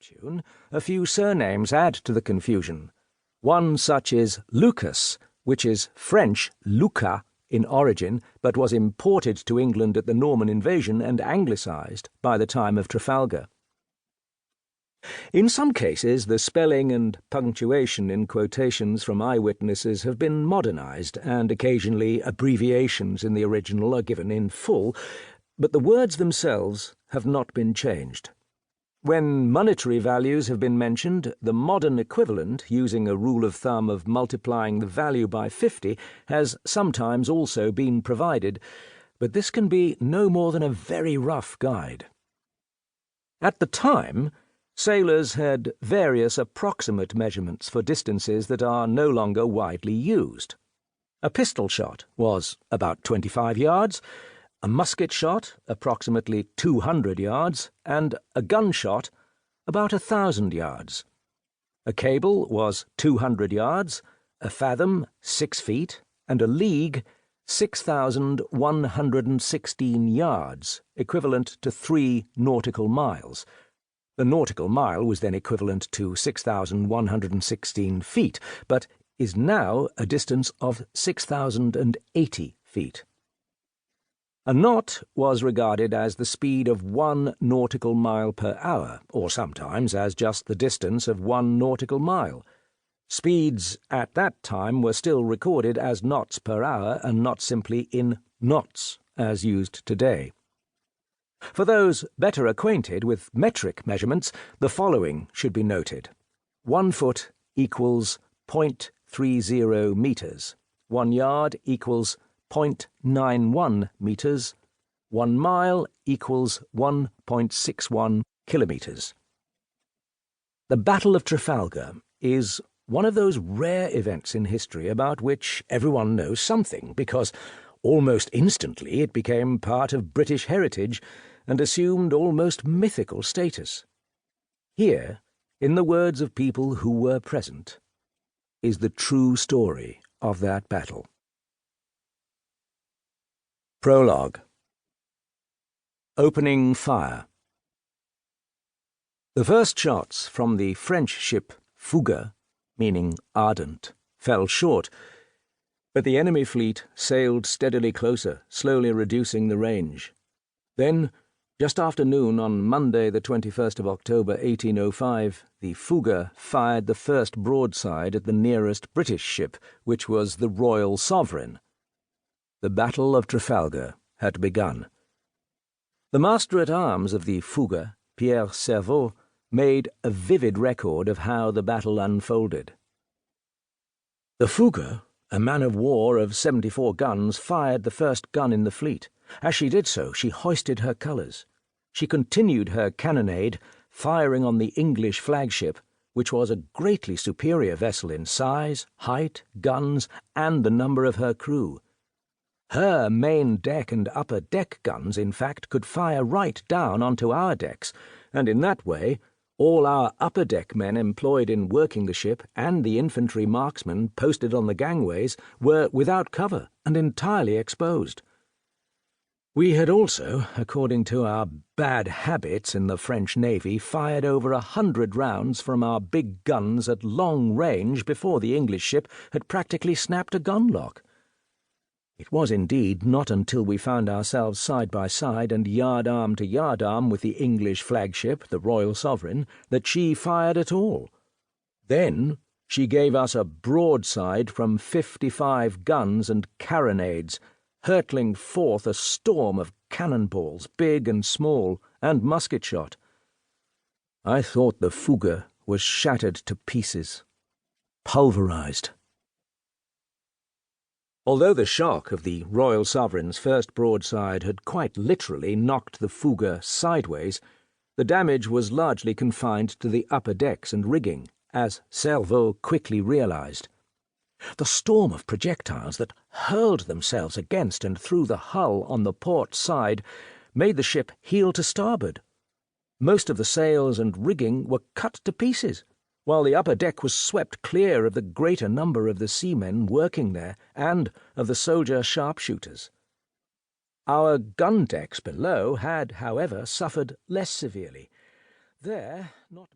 misfortune, a few surnames add to the confusion. One such is Lucas, which is French Luca in origin, but was imported to England at the Norman invasion and anglicised by the time of Trafalgar. In some cases, the spelling and punctuation in quotations from eyewitnesses have been modernised, and occasionally abbreviations in the original are given in full, but the words themselves have not been changed. When monetary values have been mentioned, the modern equivalent, using a rule of thumb of multiplying the value by 50, has sometimes also been provided, but this can be no more than a very rough guide. At the time, sailors had various approximate measurements for distances that are no longer widely used. A pistol shot was about 25 yards, a musket shot approximately 200 yards, and a gunshot about 1,000 yards. A cable was 200 yards, a fathom 6 feet, and a league 6,116 yards, equivalent to 3 nautical miles. The nautical mile was then equivalent to 6,116 feet, but is now a distance of 6,080 feet. A knot was regarded as the speed of 1 nautical mile per hour, or sometimes as just the distance of 1 nautical mile. Speeds at that time were still recorded as knots per hour and not simply in knots, as used today. For those better acquainted with metric measurements, the following should be noted. 1 foot equals 0.30 meters. 1 yard equals 0.91 meters. 1 mile equals 1.61 kilometers. The Battle of Trafalgar is one of those rare events in history about which everyone knows something, because almost instantly it became part of British heritage and assumed almost mythical status. Here, in the words of people who were present, is the true story of that battle. Prologue. Opening fire. The first shots from the French ship Fougueux, meaning ardent, fell short, but the enemy fleet sailed steadily closer, slowly reducing the range. Then, just after noon on Monday the 21st of October 1805, the Fougueux fired the first broadside at the nearest British ship, which was the Royal Sovereign. The Battle of Trafalgar had begun. The master-at-arms of the Fougueux, Pierre Serveau, made a vivid record of how the battle unfolded. The Fougueux, a man-of-war of 74 guns, fired the first gun in the fleet. As she did so, she hoisted her colours. She continued her cannonade, firing on the English flagship, which was a greatly superior vessel in size, height, guns, and the number of her crew. Her main deck and upper deck guns, in fact, could fire right down onto our decks, and in that way all our upper deck men employed in working the ship and the infantry marksmen posted on the gangways were without cover and entirely exposed. We had also, according to our bad habits in the French Navy, fired over 100 rounds from our big guns at long range before the English ship had practically snapped a gun lock. It was indeed not until we found ourselves side by side and yard-arm to yard-arm with the English flagship, the Royal Sovereign, that she fired at all. Then she gave us a broadside from 55 guns and carronades, hurtling forth a storm of cannonballs, big and small, and musket shot. I thought the Fougueux was shattered to pieces, pulverized. Although the shock of the Royal Sovereign's first broadside had quite literally knocked the Fougueux sideways, the damage was largely confined to the upper decks and rigging, as Serveau quickly realized. The storm of projectiles that hurled themselves against and through the hull on the port side made the ship heel to starboard. Most of the sails and rigging were cut to pieces, while the upper deck was swept clear of the greater number of the seamen working there and of the soldier sharpshooters. Our gun decks below had, however, suffered less severely. There, not